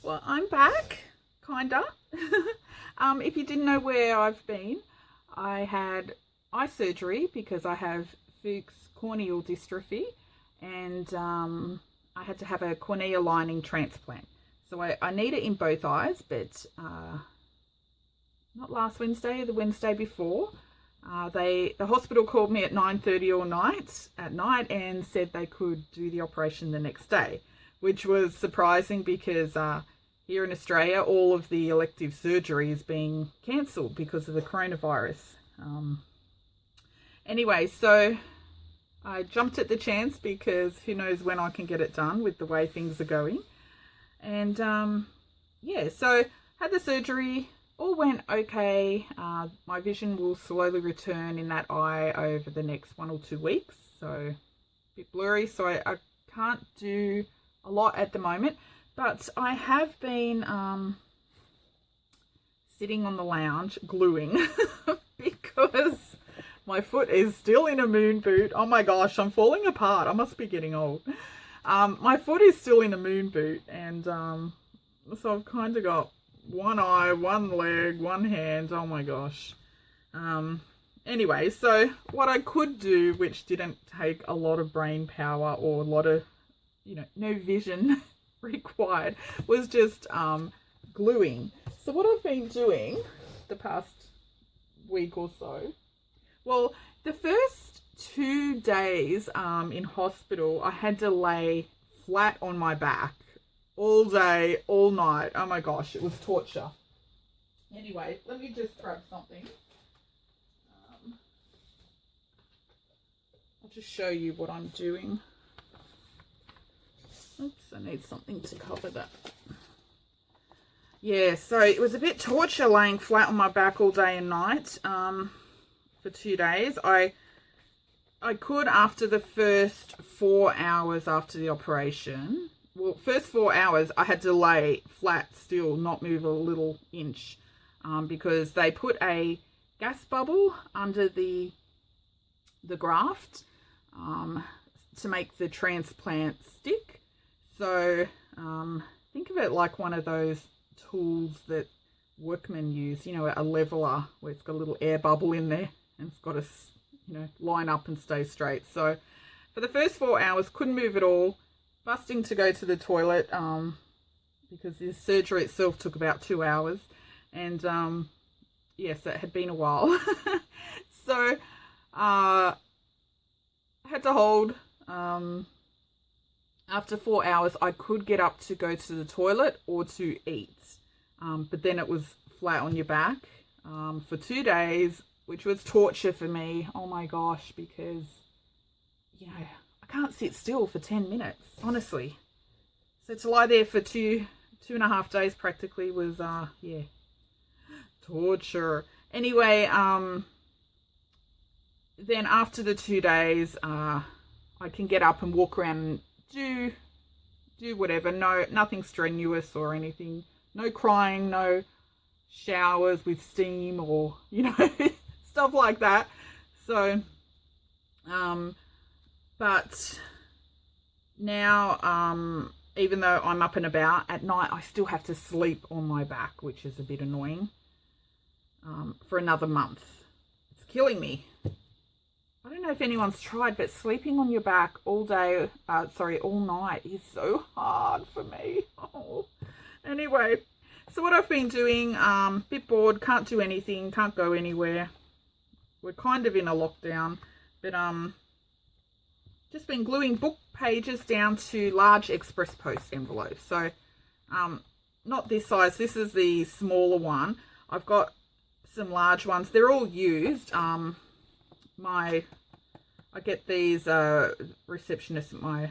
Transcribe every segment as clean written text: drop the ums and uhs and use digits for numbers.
Well, I'm back, kinda. If you didn't know where I've been, I had eye surgery because I have Fuchs corneal dystrophy, and I had to have a cornea lining transplant. So I need it in both eyes, but not last Wednesday, the Wednesday before. The hospital called me at 9:30 at night and said they could do the operation the next day, which was surprising because here in Australia, all of the elective surgery is being cancelled because of the coronavirus. Anyway, so I jumped at the chance because who knows when I can get it done with the way things are going. And yeah, so had the surgery, all went okay. My vision will slowly return in that eye over the next 1 or 2 weeks. So a bit blurry, so I can't do a lot at the moment. But I have been sitting on the lounge gluing because my foot is still in a moon boot. Oh my gosh, I'm falling apart. I must be getting old. My foot is still in a moon boot, and so I've kind of got one eye, one leg, one hand. Oh my gosh. Anyway, so what I could do, which didn't take a lot of brain power or a lot of, no vision required, was just gluing. So what I've been doing the past week or so, well, the first 2 days in hospital, I had to lay flat on my back all day, all night. Oh my gosh, it was torture. Anyway, let me just grab something. I'll just show you what I'm doing. Oops, I need something to cover that. Yeah, so it was a bit torture laying flat on my back all day and night for 2 days. I could, after the first 4 hours after the operation, well, first 4 hours I had to lay flat still, not move a little inch, because they put a gas bubble under the graft to make the transplant stick. So think of it like one of those tools that workmen use, a leveler where it's got a little air bubble in there and it's got to, line up and stay straight. So for the first 4 hours, couldn't move at all, busting to go to the toilet because the surgery itself took about 2 hours. And yes, it had been a while. So I had to hold. After 4 hours, I could get up to go to the toilet or to eat. But then it was flat on your back for 2 days, which was torture for me. Oh my gosh, because, I can't sit still for 10 minutes, honestly. So to lie there for two and a half days practically was, yeah, torture. Anyway, then after the 2 days, I can get up and walk around and do whatever. Nothing strenuous or anything. No crying, no showers with steam or, stuff like that. So, but now, even though I'm up and about at night, I still have to sleep on my back, which is a bit annoying, for another month. It's killing me. I don't know if anyone's tried, but sleeping on your back all night is so hard for me. Oh. Anyway, so what I've been doing, bit bored, can't do anything, can't go anywhere. We're kind of in a lockdown, but just been gluing book pages down to large express post envelopes. So not this size, this is the smaller one. I've got some large ones. They're all used. I get these receptionists at my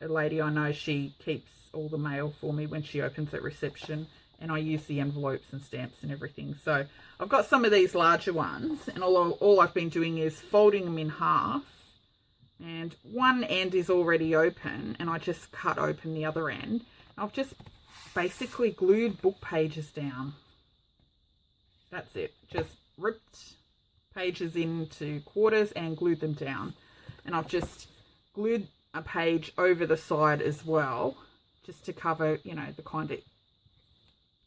a lady I know, she keeps all the mail for me when she opens at reception, and I use the envelopes and stamps and everything. So I've got some of these larger ones, and all I've been doing is folding them in half, and one end is already open and I just cut open the other end. I've just basically glued book pages down. That's it. Just ripped pages into quarters and glued them down. And I've just glued a page over the side as well just to cover, you know, the kind of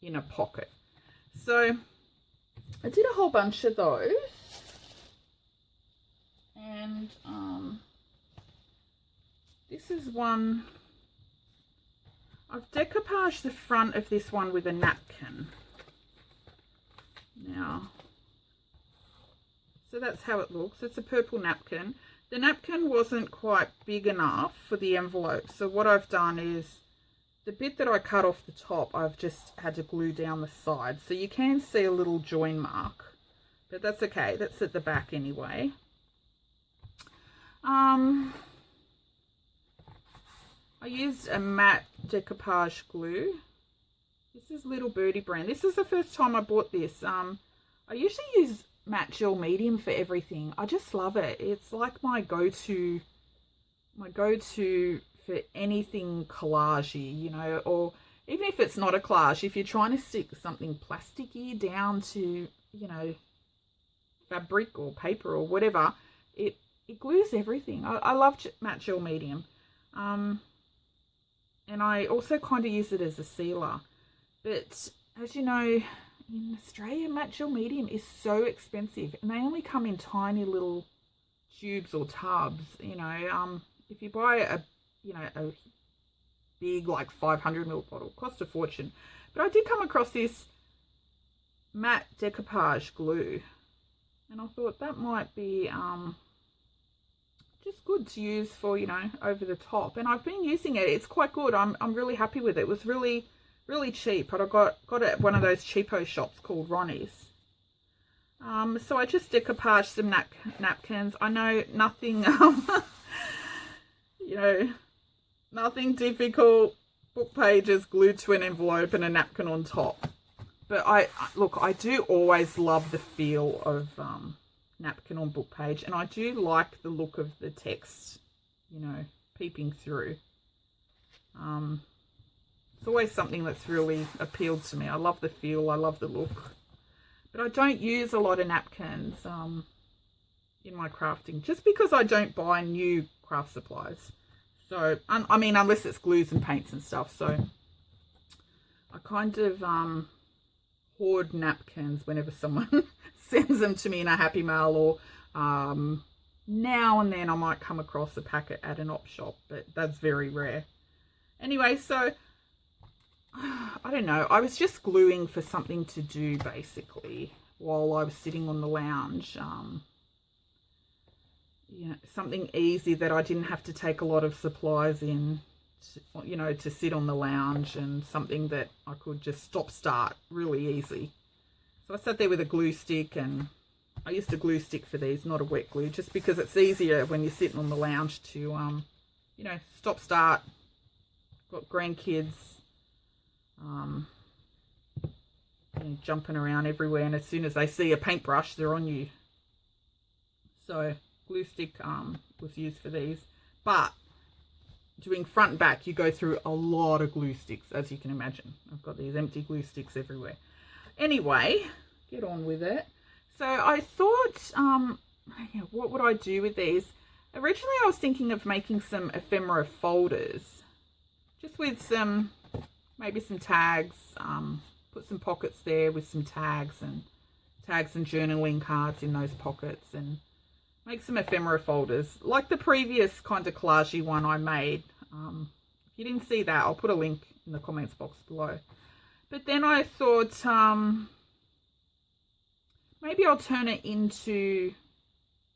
inner pocket. So I did a whole bunch of those, and this is one. I've decoupaged the front of this one with a napkin. Now, so that's how it looks. It's a purple napkin. The napkin wasn't quite big enough for the envelope, so what I've done is the bit that I cut off the top, I've just had to glue down the side. So you can see a little join mark, but that's okay. That's at the back anyway. I used a matte decoupage glue. This is Little Birdie brand. This is the first time I bought this. I usually use matte gel medium for everything. I just love it. It's like my go-to for anything collagey, you know, or even if it's not a collage, if you're trying to stick something plasticky down to, you know, fabric or paper or whatever, it glues everything. I love matte gel medium. And I also kind of use it as a sealer. But as you know, in Australia, matte gel medium is so expensive, and they only come in tiny little tubes or tubs. You know, if you buy a big like 500ml bottle, cost a fortune. But I did come across this matte decoupage glue, and I thought that might be just good to use for, you know, over the top. And I've been using it. It's quite good. I'm really happy with it. It was really cheap, but I got it at one of those cheapo shops called Ronnie's. So I just decoupaged some napkins. I know nothing you know, nothing difficult. Book pages glued to an envelope and a napkin on top. But I do always love the feel of napkin on book page, and I do like the look of the text, you know, peeping through. It's always something that's really appealed to me. I love the feel, I love the look. But I don't use a lot of napkins in my crafting, just because I don't buy new craft supplies. So, I mean, unless it's glues and paints and stuff. So I kind of hoard napkins whenever someone sends them to me in a Happy Mail, or now and then I might come across a packet at an op shop, but that's very rare. Anyway, so I don't know. I was just gluing for something to do basically while I was sitting on the lounge. You know, something easy that I didn't have to take a lot of supplies in, you know, to sit on the lounge, and something that I could just stop start really easy. So I sat there with a glue stick, and I used a glue stick for these, not a wet glue, just because it's easier when you're sitting on the lounge to, you know, stop start. Got grandkids, you know, jumping around everywhere, and as soon as they see a paintbrush, they're on you. So glue stick was used for these, but doing front and back, you go through a lot of glue sticks, as you can imagine. I've got these empty glue sticks everywhere. Anyway, get on with it. So I thought, you know, what would I do with these? Originally, I was thinking of making some ephemera folders, just with some, maybe some tags, put some pockets there with some tags and journaling cards in those pockets, and make some ephemera folders like the previous kind of collagey one I made. If you didn't see that, I'll put a link in the comments box below. But then I thought maybe I'll turn it into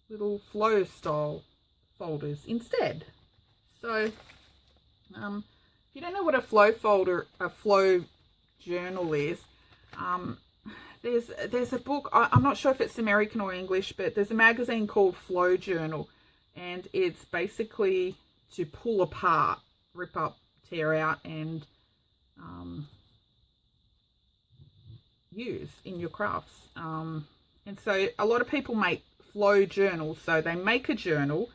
little flow style folders instead. So if you don't know what a flow journal is, there's a book, I'm not sure if it's American or English, but there's a magazine called Flow Journal, and it's basically to pull apart, rip up, tear out, and use in your crafts. And so a lot of people make flow journals. So they make a journal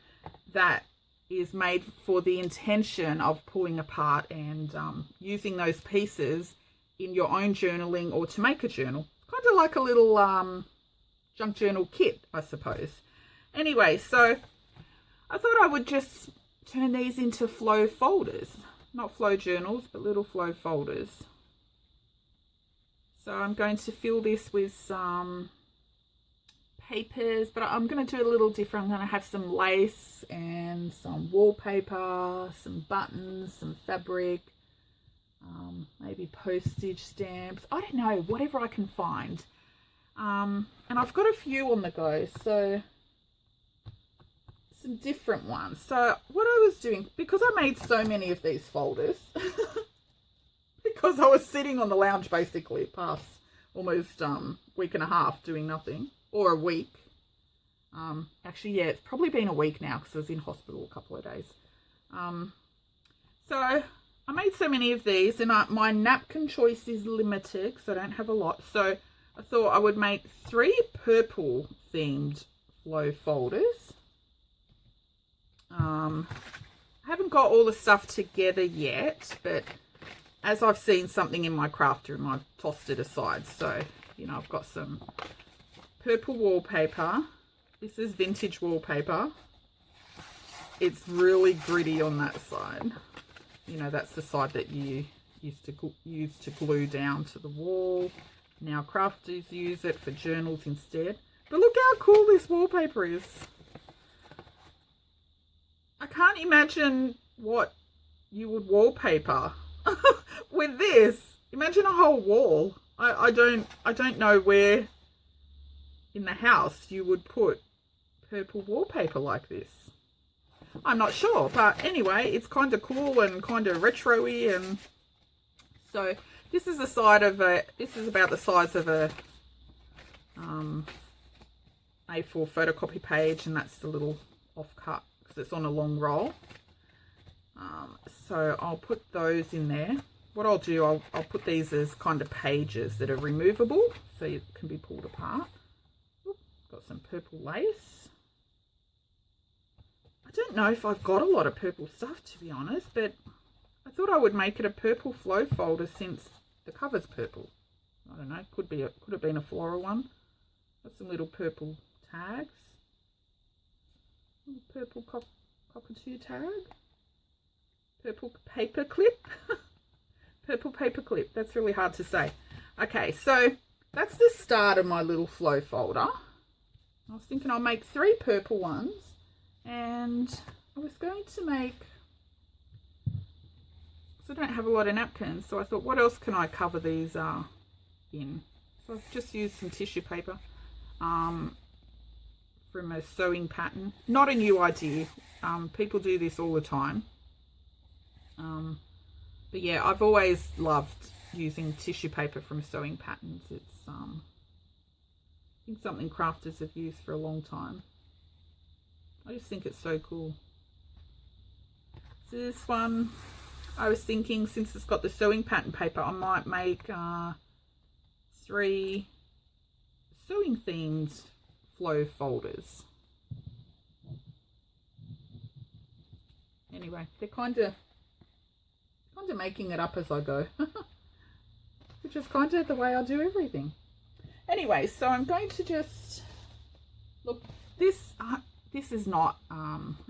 that is made for the intention of pulling apart and using those pieces in your own journaling, or to make a journal. Kind of like a little junk journal kit, I suppose. Anyway, so I thought I would just turn these into flow folders. not flow journals, but little flow folders. So I'm going to fill this with some papers, but I'm going to do it a little different. I'm going to have some lace and some wallpaper, some buttons, some fabric, maybe postage stamps. I don't know, whatever I can find. And I've got a few on the go, so some different ones. So what I was doing, because I made so many of these folders, because I was sitting on the lounge basically past almost week and a half doing nothing, or a week. Actually, yeah, it's probably been a week now because I was in hospital a couple of days. So I made so many of these, and my napkin choice is limited because I don't have a lot. So I thought I would make 3 purple themed flow folders. I haven't got all the stuff together yet, but as I've seen something in my craft room, I've tossed it aside. So, you know, I've got some purple wallpaper. This is vintage wallpaper. It's really gritty on that side. You know, that's the side that you used to use to glue down to the wall. Now crafters use it for journals instead. But look how cool this wallpaper is. I can't imagine what you would wallpaper with this. Imagine a whole wall. I don't know where in the house you would put purple wallpaper like this. I'm not sure, but anyway, it's kind of cool and kind of retro-y. And so this is the side of this is about the size of a A4 photocopy page, and that's the little offcut because it's on a long roll. So I'll put those in there. What I'll do, I'll put these as kind of pages that are removable, so it can be pulled apart. Oop, got some purple lace. I don't know if I've got a lot of purple stuff, to be honest, but I thought I would make it a purple flow folder since the cover's purple. I don't know, could have been a floral one. Got some little purple tags. Little purple cockatoo tag. Purple paper clip. Purple paper clip. That's really hard to say. Okay, so that's the start of my little flow folder. I was thinking I'll make 3 purple ones, and I was going to make, because I don't have a lot of napkins, so I thought, what else can I cover these in? So I've just used some tissue paper from a sewing pattern. Not a new idea. People do this all the time. But yeah, I've always loved using tissue paper from sewing patterns. It's I think something crafters have used for a long time. I just think it's so cool. So this one, I was thinking, since it's got the sewing pattern paper, I might make 3 sewing themed flow folders. Anyway, they're kind of making it up as I go, which is kind of the way I do everything. Anyway, so I'm going to just look. This is not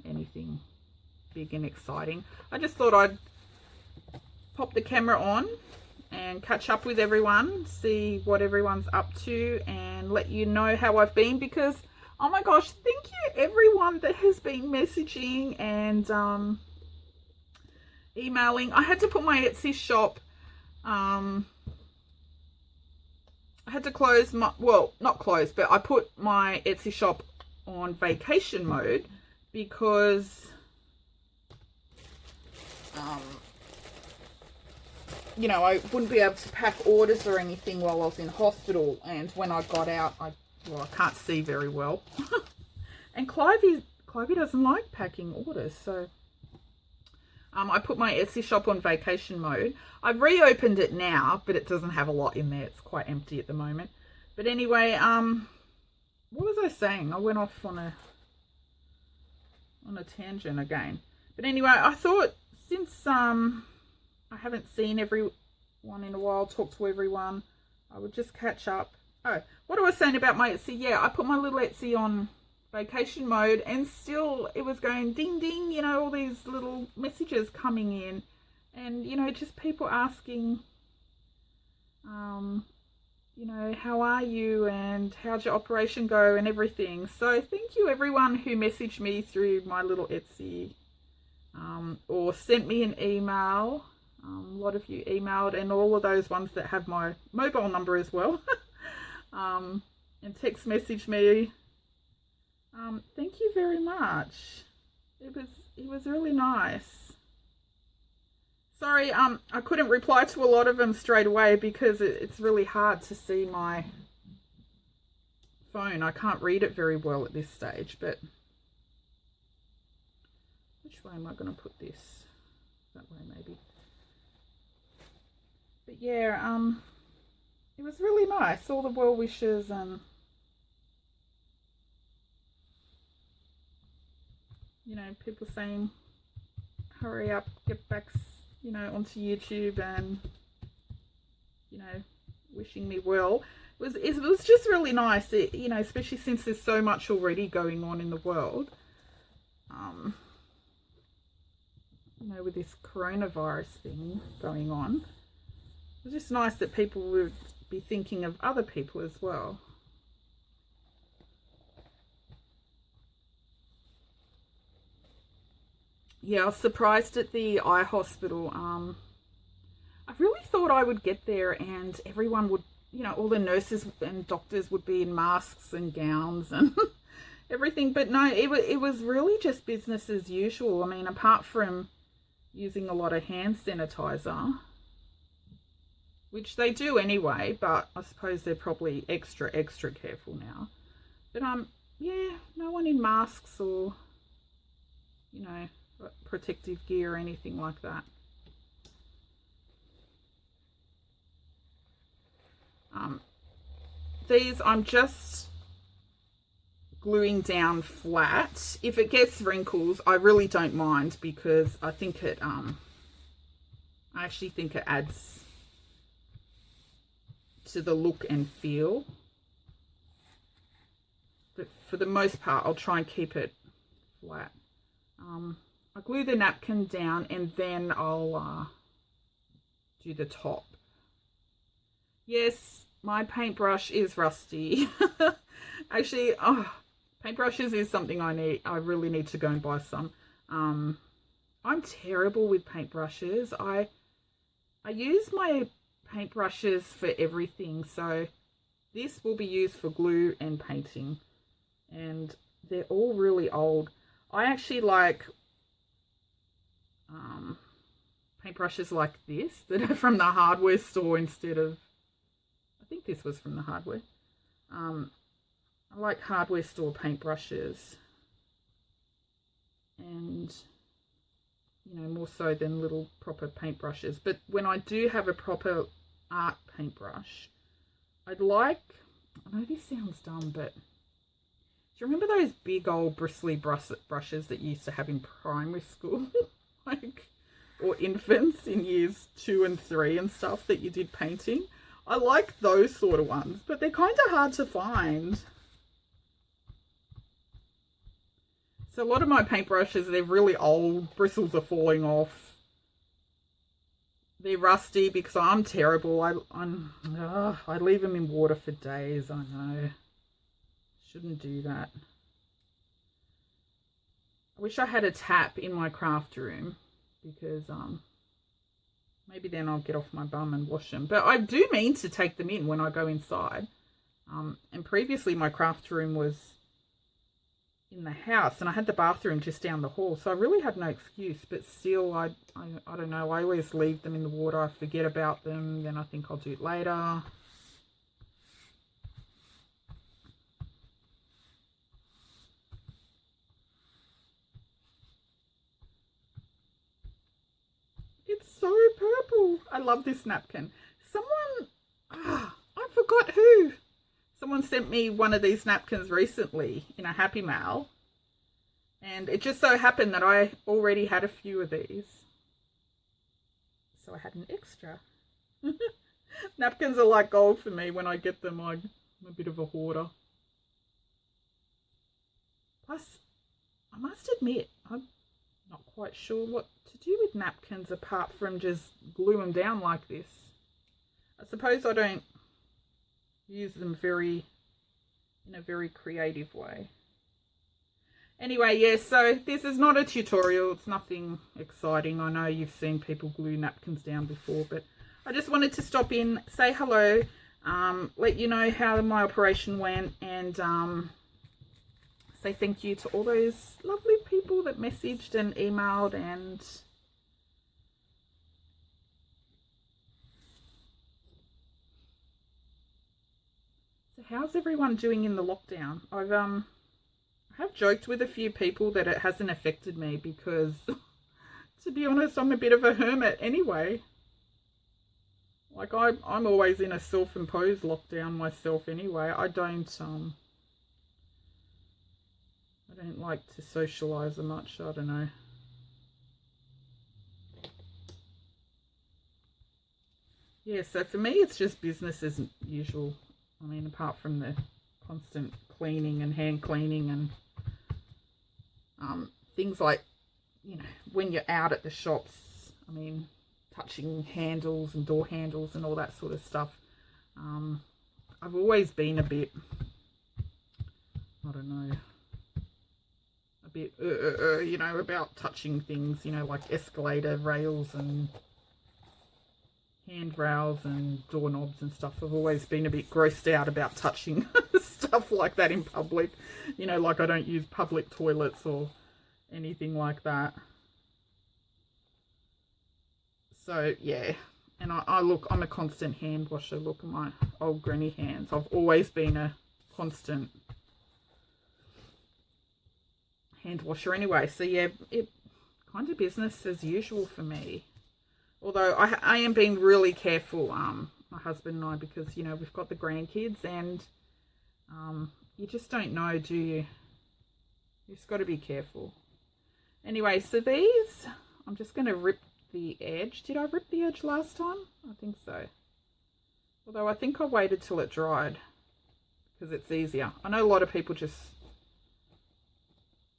anything big and exciting. I just thought I'd pop the camera on and catch up with everyone, see what everyone's up to, and let you know how I've been, because oh my gosh, thank you everyone that has been messaging and emailing. I had to put my Etsy shop, I had to close my, well, not close, but I put my Etsy shop on vacation mode because you know, I wouldn't be able to pack orders or anything while I was in hospital, and when I got out, I can't see very well. And Clive doesn't like packing orders, so I put my Etsy shop on vacation mode. I've reopened it now, but it doesn't have a lot in there. It's quite empty at the moment. But anyway, what was I saying? I went off on a tangent again. But anyway, I thought, since I haven't seen everyone in a while, talked to everyone, I would just catch up. Oh, what I was saying about my Etsy, yeah, I put my little Etsy on vacation mode, and still it was going ding ding, you know, all these little messages coming in, And, you know, just people asking, you know, how are you and how'd your operation go and everything. So thank you everyone who messaged me through my little Etsy or sent me an email. A lot of you emailed, and all of those ones that have my mobile number as well. And text messaged me. Thank you very much. It was really nice. Sorry, I couldn't reply to a lot of them straight away because it's really hard to see my phone. I can't read it very well at this stage, but which way am I going to put this? That way maybe. But yeah, it was really nice. All the well wishes and, you know, people saying, hurry up, get back, you know, onto YouTube and, you know, wishing me well. It was just really nice, you know, especially since there's so much already going on in the world. You know, with this coronavirus thing going on. It's just nice that people would be thinking of other people as well. Yeah, I was surprised at the eye hospital. I really thought I would get there and everyone would, you know, all the nurses and doctors would be in masks and gowns and everything. But no, it was really just business as usual. I mean, apart from using a lot of hand sanitizer, which they do anyway, but I suppose they're probably extra careful now. But yeah, no one in masks or, you know, protective gear or anything like that. These I'm just gluing down flat. If it gets wrinkles, I really don't mind because I think it I actually think it adds to the look and feel. But for the most part, I'll try and keep it flat. I glue the napkin down and then I'll do the top. Yes, my paintbrush is rusty. Actually, paintbrushes is something I really need to go and buy some. I'm terrible with paintbrushes. I use my paintbrushes for everything. So this will be used for glue and painting. And they're all really old. I actually like paintbrushes like this that are from the hardware store instead of, I think this was from the hardware. I like hardware store paintbrushes, and you know, more so than little proper paintbrushes. But when I do have a proper art paintbrush, I'd like, I know this sounds dumb, but do you remember those big old bristly brushes that you used to have in primary school? Like, or infants in years 2 and 3 and stuff that you did painting? I like those sort of ones, but they're kind of hard to find. So a lot of my paintbrushes, they're really old, bristles are falling off. They're rusty because I'm terrible. I leave them in water for days, I know. Shouldn't do that. I wish I had a tap in my craft room because maybe then I'll get off my bum and wash them. But I do mean to take them in when I go inside. And previously my craft room was in the house and I had the bathroom just down the hall. So I really had no excuse. But still, I don't know. I always leave them in the water. I forget about them. Then I think I'll do it later. It's so purple. I love this napkin. Someone, I forgot who. Someone sent me one of these napkins recently in a Happy Mail. And it just so happened that I already had a few of these. So I had an extra. Napkins are like gold for me. When I get them, I'm a bit of a hoarder. Plus, I must admit, I'm Not quite sure what to do with napkins apart from just glue them down like this. I suppose I don't use them in a very creative way. Anyway, yeah, so this is not a tutorial. It's nothing exciting. I know you've seen people glue napkins down before, but I just wanted to stop in, say hello, let you know how my operation went, and say thank you to all those lovely people that messaged and emailed. And so how's everyone doing in the lockdown? I have joked with a few people that it hasn't affected me because, to be honest, I'm a bit of a hermit anyway. Like, I'm always in a self-imposed lockdown myself anyway. I don't like to socialise much. I don't know. Yeah, so for me, it's just business as usual. I mean, apart from the constant cleaning and hand cleaning and things like, you know, when you're out at the shops, I mean, touching handles and door handles and all that sort of stuff. I've always been a bit, I don't know, a bit, you know, about touching things, you know, like escalator rails and handrails and doorknobs and stuff. I've always been a bit grossed out about touching stuff like that in public. You know, like I don't use public toilets or anything like that. So yeah, and I'm a constant hand washer. Look at my old granny hands. I've always been a constant hand washer anyway. So yeah, it kind of business as usual for me. Although I am being really careful, my husband and I, because, you know, we've got the grandkids, and you just don't know, do you? You just got to be careful. Anyway, so these, I'm just going to rip the edge. Did I rip the edge last time? I think so. Although I think I waited till it dried because it's easier. I know a lot of people just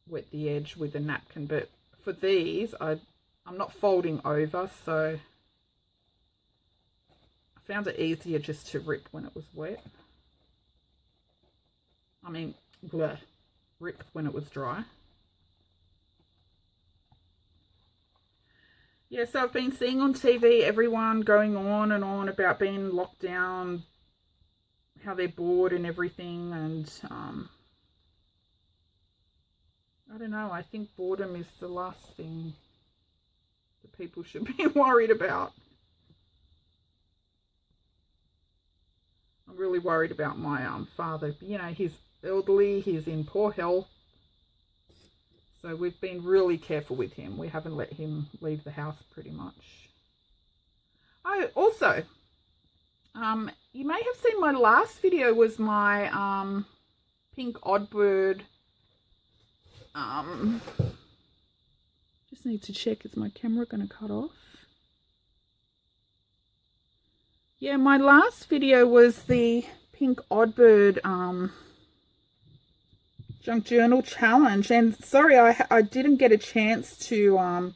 wet the edge with a napkin, but for these, I'm not folding over, so I found it easier just to rip when it was wet. I mean, rip when it was dry. Yeah, so I've been seeing on TV everyone going on and on about being locked down, how they're bored and everything, and I don't know, I think boredom is the last thing that people should be worried about. I'm really worried about my father. You know, he's elderly, he's in poor health. So we've been really careful with him. We haven't let him leave the house pretty much. Oh, also, you may have seen my last video was my pink oddbird. Just need to check, is my camera going to cut off? Yeah, my last video was the pink oddbird junk journal challenge, and sorry I didn't get a chance to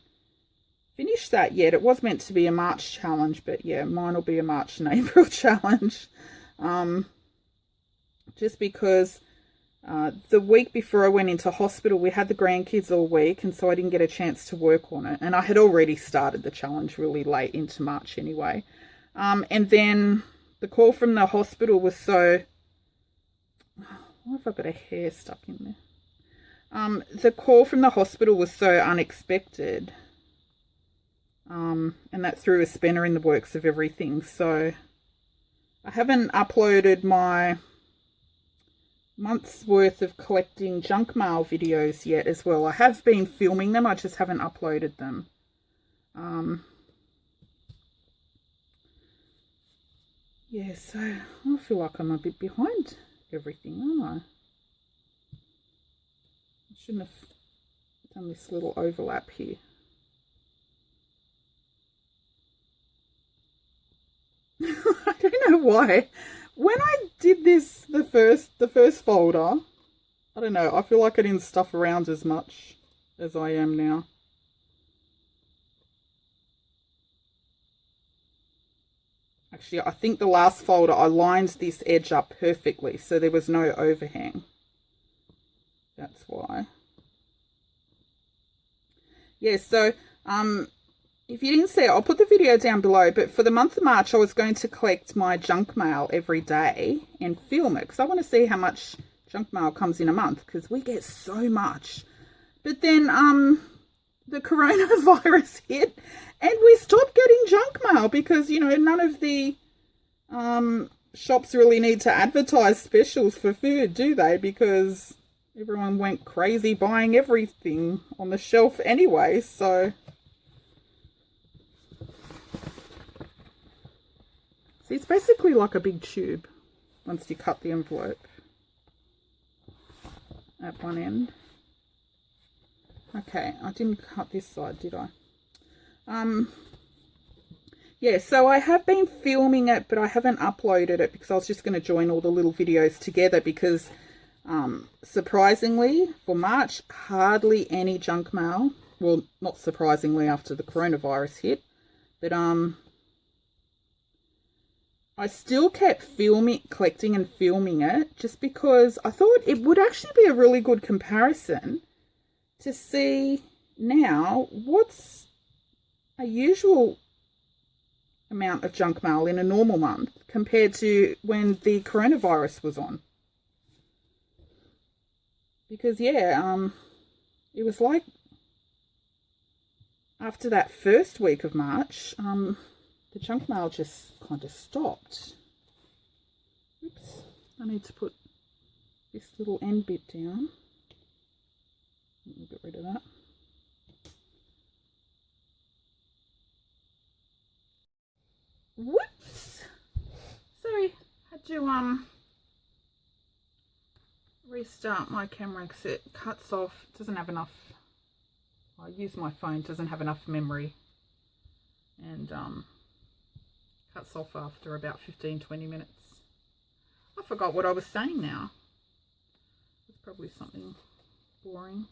finish that yet. It was meant to be a March challenge, but yeah, mine will be a March and April challenge, just because the week before I went into hospital we had the grandkids all week, and so I didn't get a chance to work on it, and I had already started the challenge really late into March anyway, and then the call from the hospital was so, why have I got a hair stuck in there? The call from the hospital was so unexpected. And that threw a spanner in the works of everything. So I haven't uploaded my month's worth of collecting junk mail videos yet as well. I have been filming them, I just haven't uploaded them. Yeah, so I feel like I'm a bit behind everything, aren't I? I shouldn't have done this little overlap here. I don't know why. When I did this, the first folder, I don't know, I feel like I didn't stuff around as much as I am now. Actually, I think the last folder I lined this edge up perfectly, so there was no overhang. That's why. Yeah, so if you didn't see it, I'll put the video down below, but for the month of March, I was going to collect my junk mail every day and film it, because I want to see how much junk mail comes in a month, because we get so much. But then the coronavirus hit, and we stopped getting junk mail because, you know, none of the shops really need to advertise specials for food, do they? Because everyone went crazy buying everything on the shelf anyway, so... See, it's basically like a big tube once you cut the envelope at one end. Okay, I didn't cut this side, did I? Yeah, so I have been filming it, but I haven't uploaded it because I was just going to join all the little videos together because surprisingly for March, hardly any junk mail. Well, not surprisingly after the coronavirus hit, but I still kept collecting and filming it just because I thought it would actually be a really good comparison to see now what's a usual amount of junk mail in a normal month compared to when the coronavirus was on. Because yeah, it was like after that first week of March, the junk mail just kind of stopped. Oops, I need to put this little end bit down. Let me get rid of that. Whoops! Sorry, had to restart my camera because it cuts off. It doesn't have enough. I use my phone, it doesn't have enough memory, and cuts off after about 15-20 minutes. I forgot what I was saying now. It's probably something boring.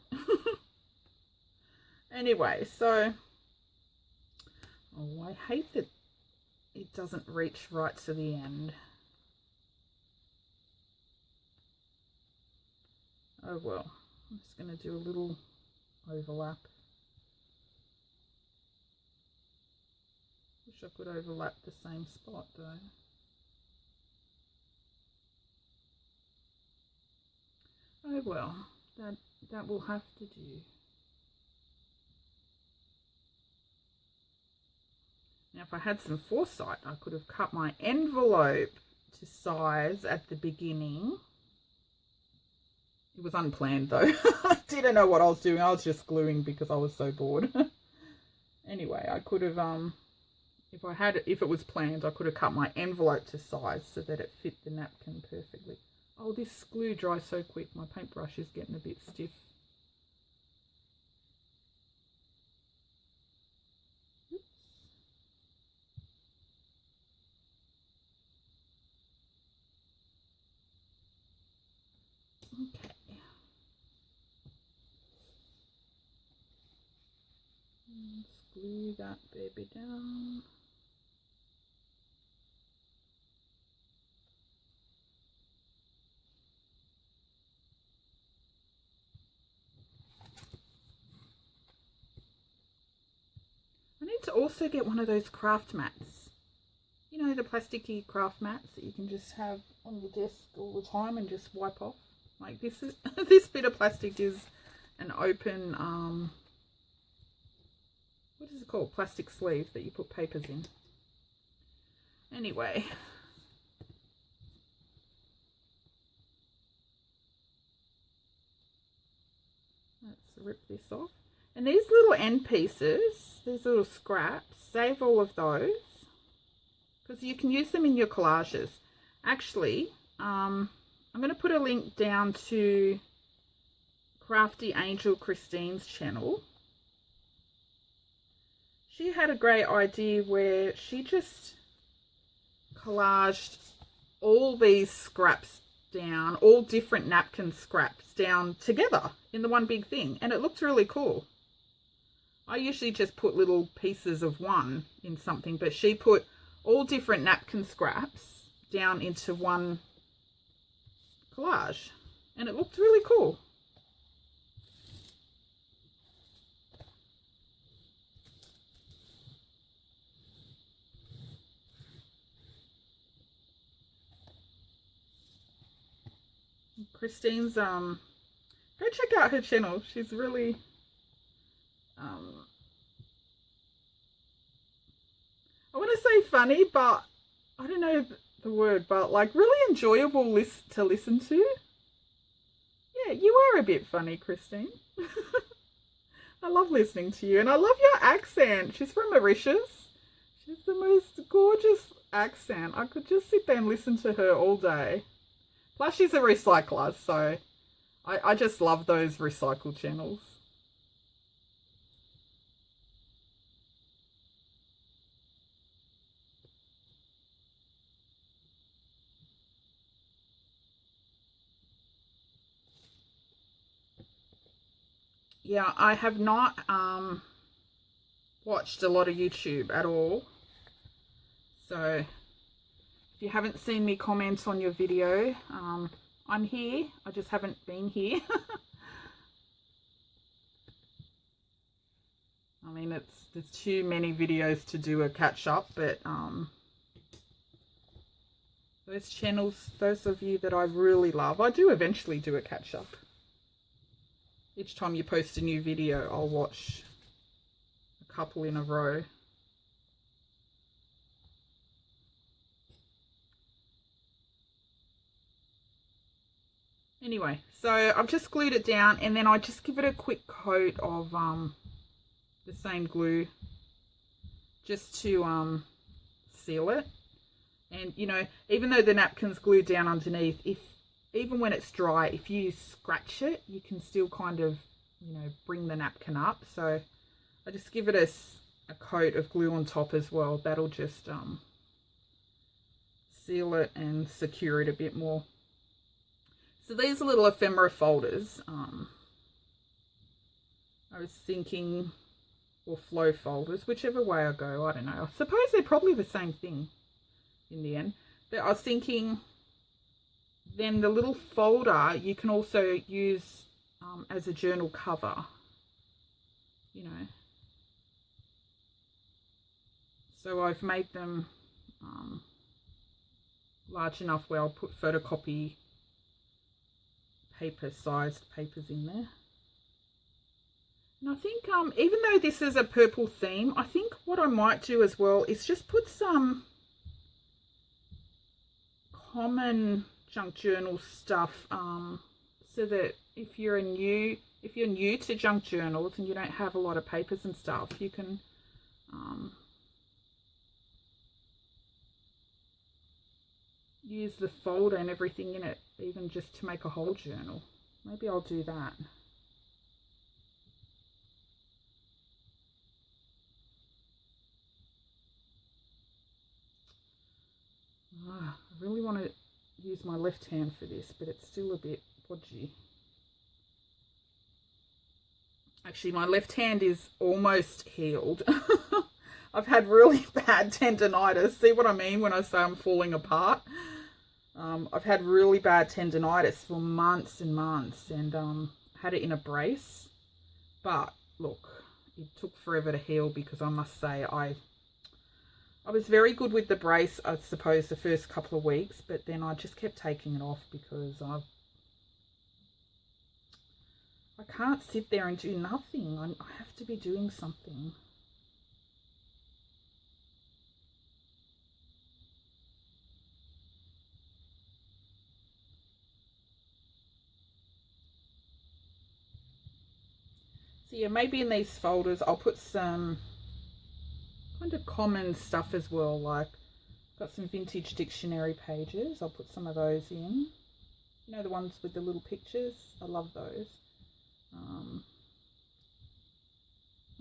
Anyway, so I hate that it doesn't reach right to the end. Oh well, I'm just going to do a little overlap. Wish I could overlap the same spot though. Oh well, that will have to do. Now if I had some foresight, I could have cut my envelope to size at the beginning. It was unplanned though. I didn't know what I was doing. I was just gluing because I was so bored. Anyway, I could have if it was planned, I could have cut my envelope to size so that it fit the napkin perfectly. Oh, this glue dries so quick. My paintbrush is getting a bit stiff. Oops. Okay. Let's glue that baby down. I need to also get one of those craft mats. You know, the plasticky craft mats that you can just have on your desk all the time and just wipe off. Like this is this bit of plastic is an open what is it called? Plastic sleeve that you put papers in. Anyway. Let's rip this off. And these little end pieces, these little scraps, save all of those because you can use them in your collages. Actually, I'm going to put a link down to Crafty Angel Christine's channel. She had a great idea where she just collaged all these scraps down, all different napkin scraps down together in the one big thing, and it looked really cool. I usually just put little pieces of one in something, but she put all different napkin scraps down into one collage, and it looked really cool. Christine's go check out her channel. She's really I want to say funny, but I don't know the word, but like really enjoyable to listen to. Yeah, you are a bit funny, Christine. I love listening to you, and I love your accent. She's from Mauritius. She's the most gorgeous accent. I could just sit there and listen to her all day. Plus, she's a recycler, so I just love those recycle channels. Yeah, I have not watched a lot of YouTube at all. So if you haven't seen me comment on your video, I'm here. I just haven't been here. I mean, there's too many videos to do a catch up, but those channels, those of you that I really love, I do eventually do a catch up. Each time you post a new video, I'll watch a couple in a row. Anyway, so I've just glued it down, and then I just give it a quick coat of the same glue just to seal it. And you know, even though the napkin's glued down underneath, even when it's dry, if you scratch it, you can still kind of, you know, bring the napkin up. So I just give it a coat of glue on top as well. That'll just seal it and secure it a bit more. So these are little ephemera folders. I was thinking, or flow folders, whichever way I go, I don't know. I suppose they're probably the same thing in the end. But I was thinking, then the little folder you can also use as a journal cover, you know. So I've made them large enough where I'll put photocopy sized papers in there. And I think even though this is a purple theme, I think what I might do as well is just put some common junk journal stuff, so that if you're new to junk journals and you don't have a lot of papers and stuff, you can use the folder and everything in it, even just to make a whole journal. Maybe I'll do that. I really want to use my left hand for this, but it's still a bit podgy. Actually, my left hand is almost healed. I've had really bad tendonitis. See what I mean when I say I'm falling apart? I've had really bad tendonitis for months and months, and had it in a brace. But look, it took forever to heal, because I must say I was very good with the brace, I suppose, the first couple of weeks, but then I just kept taking it off because I can't sit there and do nothing. I have to be doing something. So yeah, maybe in these folders I'll put some kind of common stuff as well, like got some vintage dictionary pages. I'll put some of those in. You know, the ones with the little pictures? I love those.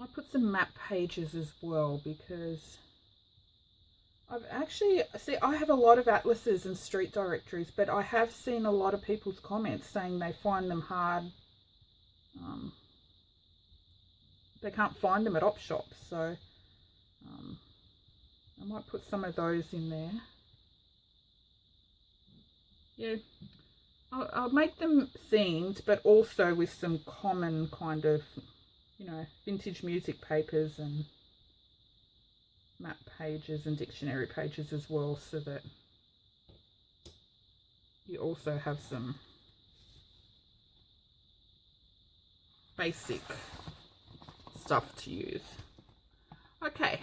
I'll put some map pages as well, because I've actually, I have a lot of atlases and street directories, but I have seen a lot of people's comments saying they find them hard. They can't find them at op shops, so I might put some of those in there. Yeah, I'll make them themed, but also with some common kind of, you know, vintage music papers and map pages and dictionary pages as well, so that you also have some basic stuff to use. Okay.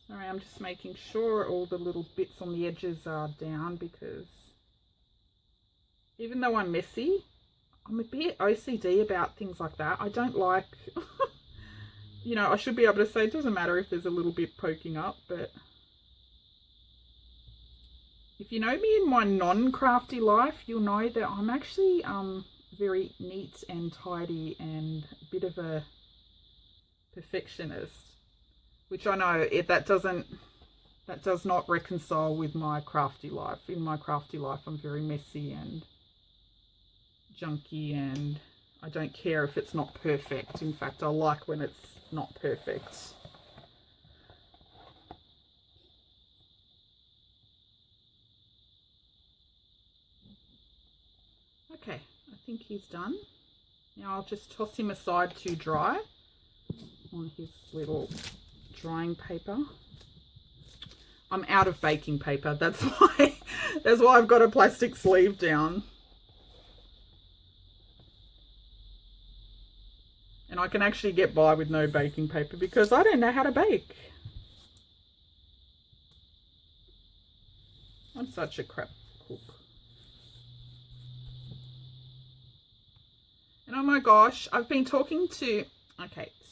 Sorry, I'm just making sure all the little bits on the edges are down, because even though I'm messy, I'm a bit OCD about things like that. I don't like, you know, I should be able to say it doesn't matter if there's a little bit poking up, but if you know me in my non-crafty life, you'll know that I'm actually very neat and tidy and a bit of a perfectionist, which I know that does not reconcile with my crafty life. In my crafty life, I'm very messy and junky, and I don't care if it's not perfect. In fact, I like when it's not perfect. Okay, I think he's done. Now I'll just toss him aside to dry on his little drying paper. I'm out of baking paper, that's why I've got a plastic sleeve down. And I can actually get by with no baking paper because I don't know how to bake. I'm such a crap cook. And oh my gosh, I've been talking to,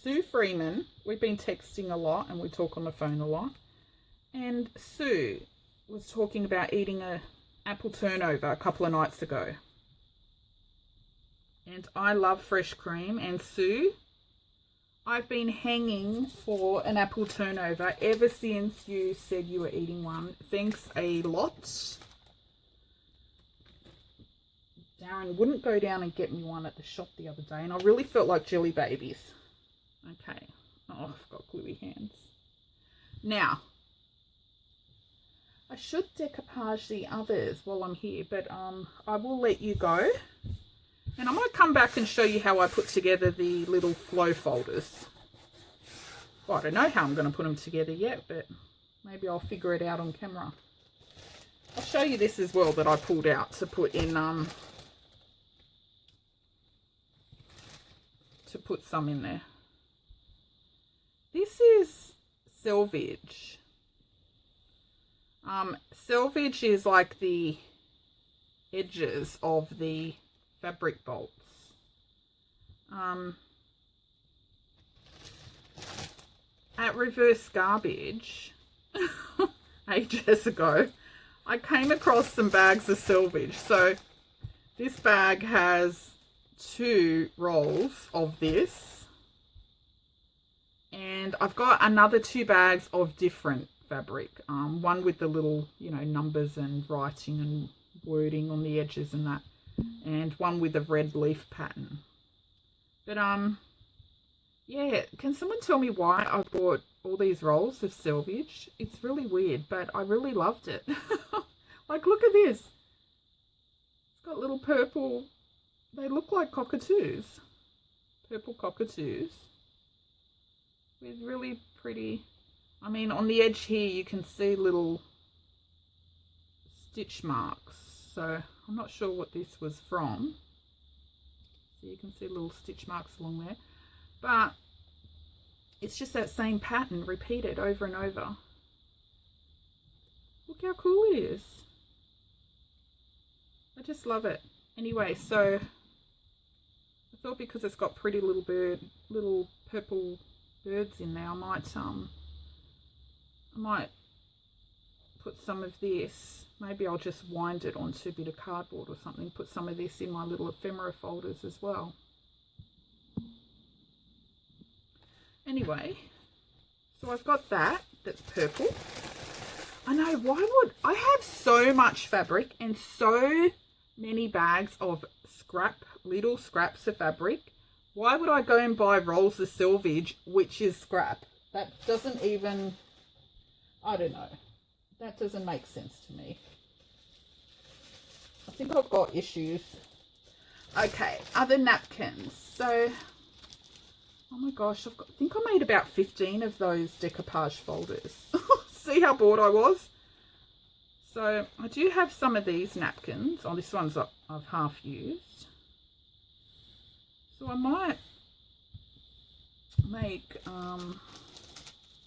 Sue Freeman. We've been texting a lot and we talk on the phone a lot. And Sue was talking about eating an apple turnover a couple of nights ago. And I love fresh cream. And Sue, I've been hanging for an apple turnover ever since you said you were eating one. Thanks a lot. Darren wouldn't go down and get me one at the shop the other day, and I really felt like jelly babies. Okay. Oh, I've got gluey hands. Now, I should decoupage the others while I'm here, but I will let you go. And I might come back and show you how I put together the little flow folders. Well, I don't know how I'm going to put them together yet, but maybe I'll figure it out on camera. I'll show you this as well that I pulled out to put in, to put some in there. This is selvage. Selvage is like the edges of the fabric bolts. At Reverse Garbage ages ago, I came across some bags of selvage. So this bag has 2 rolls of this, and I've got another 2 bags of different fabric, one with the little, you know, numbers and writing and wording on the edges and that, and one with a red leaf pattern. But yeah, can someone tell me why I bought all these rolls of selvage? It's really weird, but I really loved it. Like, look at this. It's got little purple, they look like cockatoos. Purple cockatoos with really pretty, I mean, on the edge here you can see little stitch marks. So I'm not sure what this was from. So you can see little stitch marks along there. But it's just that same pattern repeated over and over. Look how cool it is. I just love it. Anyway, so I thought because it's got pretty little purple birds in there, I might put some of this. Maybe I'll just wind it onto a bit of cardboard or something. Put some of this in my little ephemera folders as well. Anyway, so I've got that's purple. I know, why would I have so much fabric and so many bags of little scraps of fabric? Why would I go and buy rolls of selvage, which is scrap? That doesn't even I don't know. That doesn't make sense to me. I think I've got issues. Okay, other napkins. So, oh my gosh, I think I made about 15 of those decoupage folders. See how bored I was? So, I do have some of these napkins. Oh, this one's I've half used. So, I might make,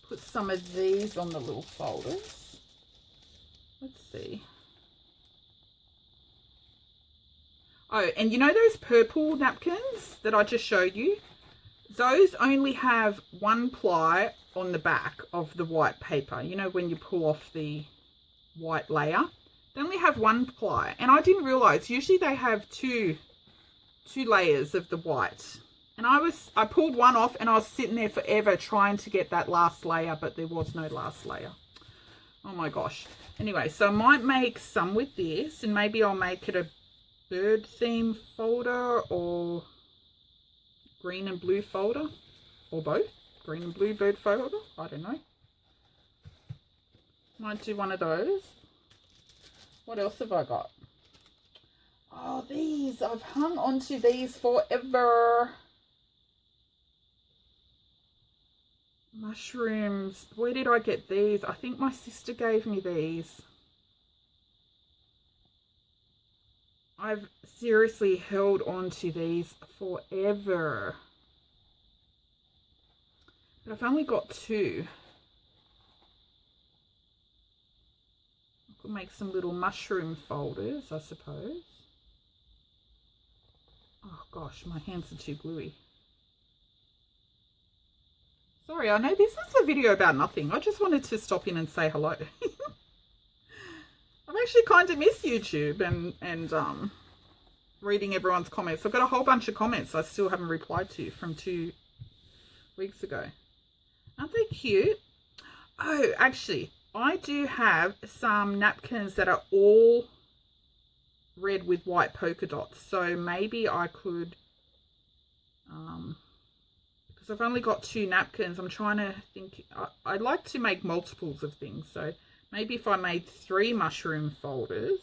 put some of these on the little folders. Let's see. Oh, and you know those purple napkins that I just showed you? Those only have one ply on the back of the white paper. You know, when you pull off the white layer, they only have one ply. And I didn't realize, usually they have two layers of the white. And I pulled one off and I was sitting there forever trying to get that last layer, but there was no last layer. Oh my gosh. Anyway, so I might make some with this, and maybe I'll make it a bird theme folder or green and blue folder, or both. Green and blue bird folder. I don't know. Might do one of those. What else have I got? Oh, these. I've hung onto these forever. Mushrooms. Where did I get these? I think my sister gave me these. I've seriously held on to these forever. But I've only got 2. I could make some little mushroom folders, I suppose. Oh gosh, my hands are too gluey. Sorry, I know this is a video about nothing. I just wanted to stop in and say hello. I've actually kind of missed YouTube and reading everyone's comments. I've got a whole bunch of comments I still haven't replied to from 2 weeks ago. Aren't they cute? Oh, actually, I do have some napkins that are all red with white polka dots. So maybe I could, because I've only got 2 napkins, I'm trying to think. I'd like to make multiples of things. So maybe if I made 3 mushroom folders,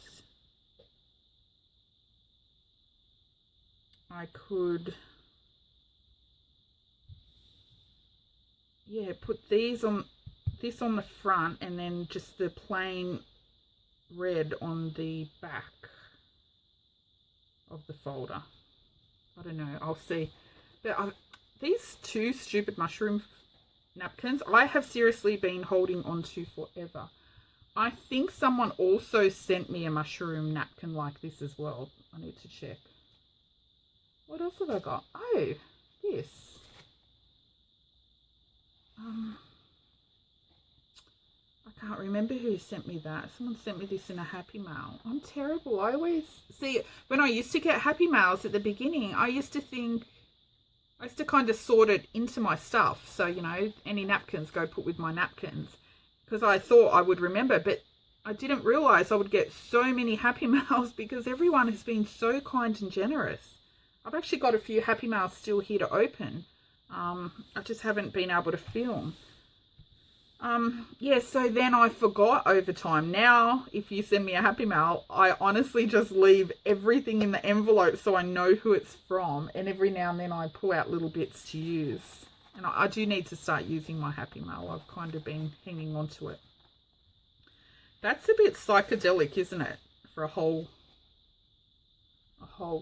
I could, yeah, put these on, this on the front, and then just the plain red on the back of the folder. I don't know, I'll see. But these 2 stupid mushroom napkins, I have seriously been holding on to forever. I think someone also sent me a mushroom napkin like this as well. I need to check. What else have I got? Oh, this. I can't remember who sent me that. Someone sent me this in a Happy Mail. I'm terrible. I always see, when I used to get Happy Mails at the beginning, I used to kind of sort it into my stuff. So, you know, any napkins go put with my napkins, because I thought I would remember, but I didn't realize I would get so many Happy Mails because everyone has been so kind and generous. I've actually got a few Happy Mails still here to open. I just haven't been able to film. Yeah, so then I forgot over time. Now, if you send me a Happy Mail, I honestly just leave everything in the envelope so I know who it's from. And every now and then I pull out little bits to use. And I do need to start using my Happy Mail. I've kind of been hanging on to it. That's a bit psychedelic, isn't it? For a whole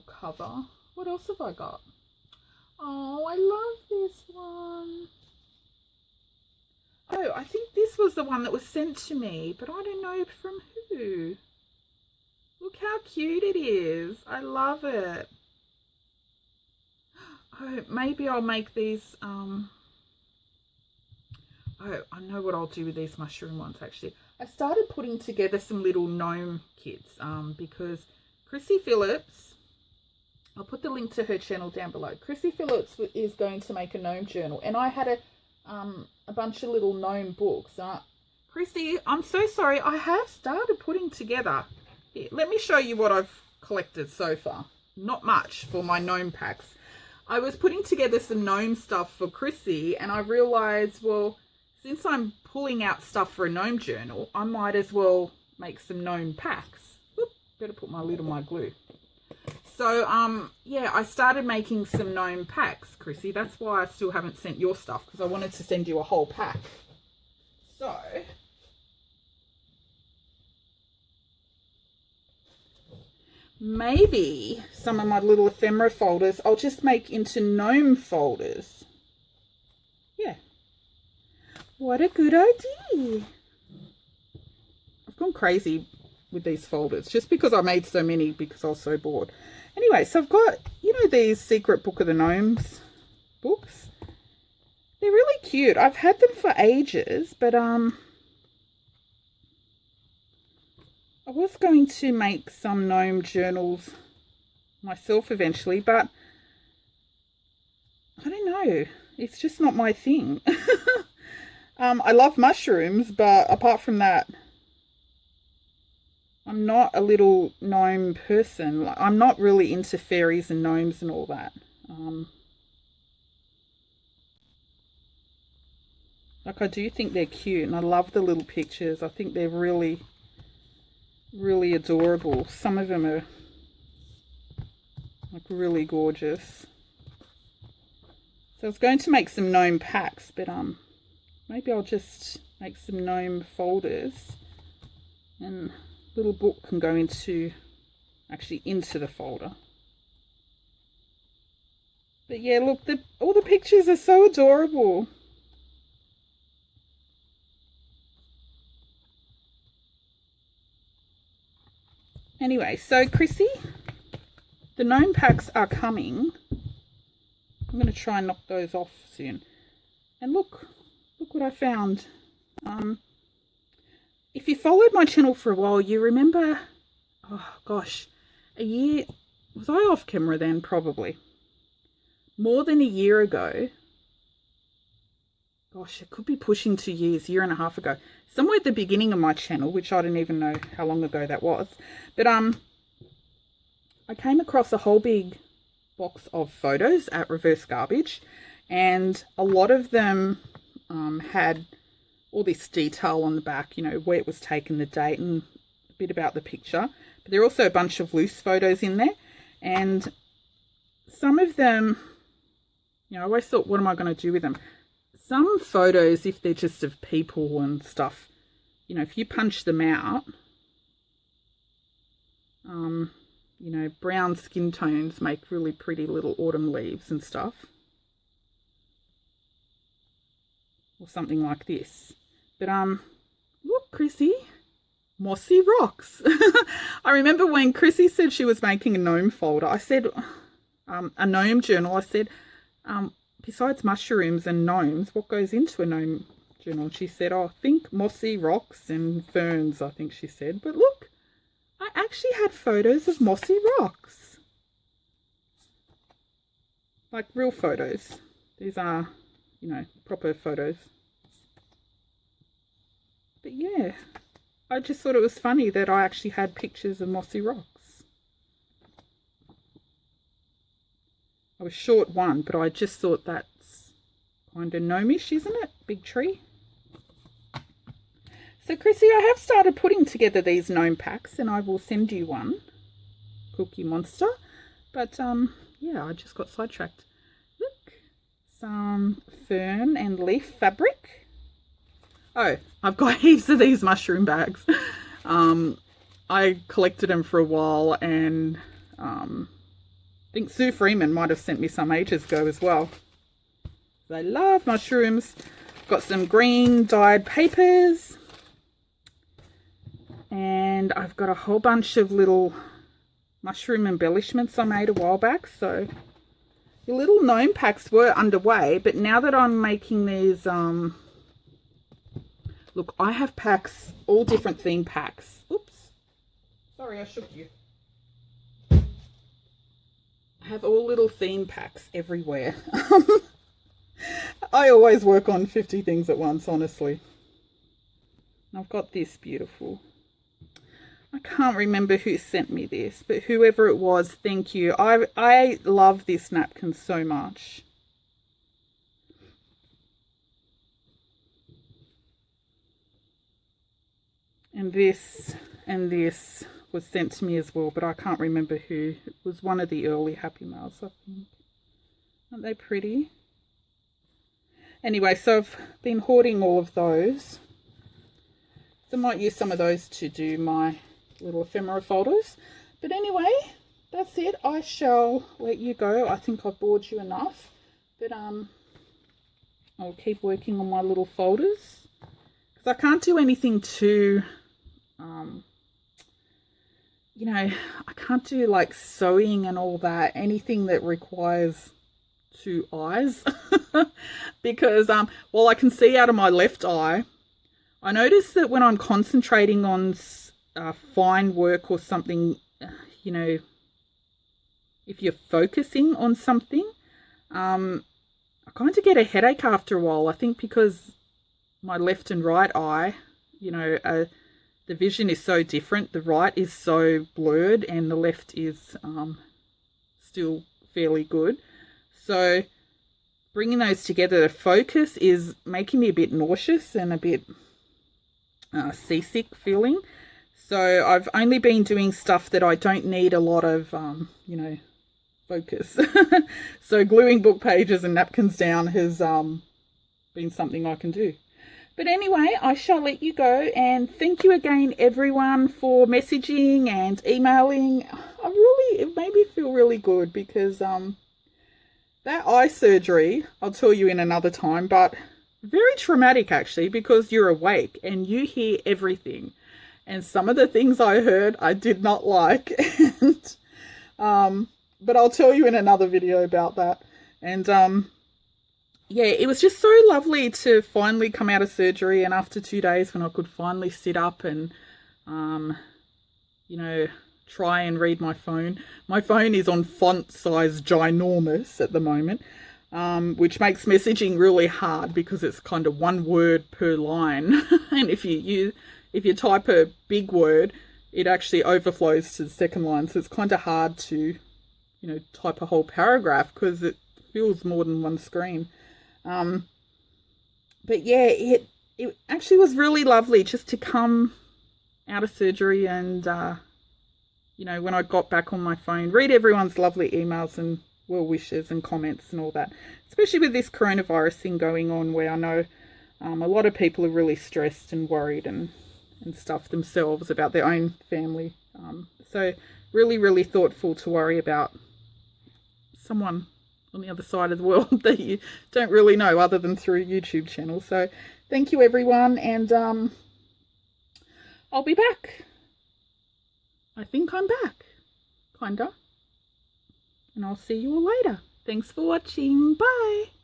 cover. What else have I got? Oh, I love this one. Oh, I think this was the one that was sent to me, but I don't know from who. Look how cute it is. I love it. Oh, maybe I'll make these, oh, I know what I'll do with these mushroom ones, actually. I started putting together some little gnome kits, because Chrissy Phillips, I'll put the link to her channel down below. Chrissy Phillips is going to make a gnome journal, and I had a bunch of little gnome books. Chrissy, I'm so sorry. I have started putting together. Here, let me show you what I've collected so far. Not much for my gnome packs. I was putting together some gnome stuff for Chrissy, and I realized, well, since I'm pulling out stuff for a gnome journal, I might as well make some gnome packs. Oop, better put my lid on my glue. So, yeah, I started making some gnome packs, Chrissy. That's why I still haven't sent your stuff, because I wanted to send you a whole pack. So, maybe some of my little ephemera folders I'll just make into gnome folders. Yeah. What a good idea. I've gone crazy with these folders just because I made so many because I was so bored. Anyway, so I've got, you know, these Secret Book of the Gnomes books. They're really cute. I've had them for ages, but I was going to make some gnome journals myself eventually, but I don't know. It's just not my thing. I love mushrooms, but apart from that, I'm not a little gnome person. I'm not really into fairies and gnomes and all that. Like, I do think they're cute, and I love the little pictures. I think they're really, really adorable. Some of them are like really gorgeous. So I was going to make some gnome packs, but maybe I'll just make some gnome folders, and little book can go into the folder. But yeah, look, all the pictures are so adorable. Anyway, so Chrissy, the gnome packs are coming. I'm going to try and knock those off soon. And look what I found. If you followed my channel for a while, you remember, oh gosh, was I off camera then? Probably. More than a year ago. Gosh, it could be pushing 2 years, year and a half ago. Somewhere at the beginning of my channel, which I don't even know how long ago that was. But I came across a whole big box of photos at Reverse Garbage, and a lot of them had all this detail on the back, you know, where it was taken, the date, and a bit about the picture. But there are also a bunch of loose photos in there, and some of them, you know, I always thought, what am I going to do with them? Some photos, if they're just of people and stuff, you know, if you punch them out, you know, brown skin tones make really pretty little autumn leaves and stuff. Or something like this. But, look, Chrissy, mossy rocks. I remember when Chrissy said she was making a gnome folder, I said, a gnome journal, I said, besides mushrooms and gnomes, what goes into a gnome journal? She said, oh, I think mossy rocks and ferns, I think she said. But look, I actually had photos of mossy rocks. Like real photos. These are, you know, proper photos. But yeah, I just thought it was funny that I actually had pictures of mossy rocks. I was short one, but I just thought that's kind of gnomish, isn't it? Big tree. So Chrissy, I have started putting together these gnome packs, and I will send you one, Cookie Monster. But yeah, I just got sidetracked. Look, some fern and leaf fabric. Oh, I've got heaps of these mushroom bags. I collected them for a while, and I think Sue Freeman might have sent me some ages ago as well. I love mushrooms. Got some green dyed papers. And I've got a whole bunch of little mushroom embellishments I made a while back. So the little gnome packs were underway, but now that I'm making these, look, I have packs, all different theme packs. Oops. Sorry, I shook you. I have all little theme packs everywhere. I always work on 50 things at once, honestly. I've got this beautiful. I can't remember who sent me this, but whoever it was, thank you. I love this napkin so much. And this was sent to me as well, but I can't remember who. It was one of the early Happy Mails, I think. Aren't they pretty? Anyway, so I've been hoarding all of those. So I might use some of those to do my little ephemera folders. But anyway, that's it. I shall let you go. I think I've bored you enough. But I'll keep working on my little folders. Because I can't do anything too, you know, I can't do like sewing and all that. Anything that requires two eyes. Because while I can see out of my left eye, I notice that when I'm concentrating on fine work or something, you know, if you're focusing on something, I kind of get a headache after a while. I think because my left and right eye, you know, the vision is so different. The right is so blurred and the left is still fairly good. So bringing those together to focus is making me a bit nauseous and a bit seasick feeling. So I've only been doing stuff that I don't need a lot of, you know, focus. So gluing book pages and napkins down has been something I can do. But anyway, I shall let you go, and thank you again, everyone, for messaging and emailing. It made me feel really good because that eye surgery, I'll tell you in another time, but very traumatic actually, because you're awake and you hear everything. And some of the things I heard I did not like. And, but I'll tell you in another video about that. And yeah, it was just so lovely to finally come out of surgery, and after 2 days when I could finally sit up and, you know, try and read my phone. My phone is on font size ginormous at the moment, which makes messaging really hard because it's kind of one word per line. And if you type a big word, it actually overflows to the second line. So it's kind of hard to, you know, type a whole paragraph because it fills more than one screen. But yeah, it actually was really lovely just to come out of surgery and, you know, when I got back on my phone, read everyone's lovely emails and well wishes and comments and all that, especially with this coronavirus thing going on, where I know a lot of people are really stressed and worried and stuff themselves about their own family. So really, really thoughtful to worry about someone on the other side of the world that you don't really know other than through a YouTube channel. So thank you, everyone, and I'll be back. I think I'm back, kinda. And I'll see you all later. Thanks for watching. Bye.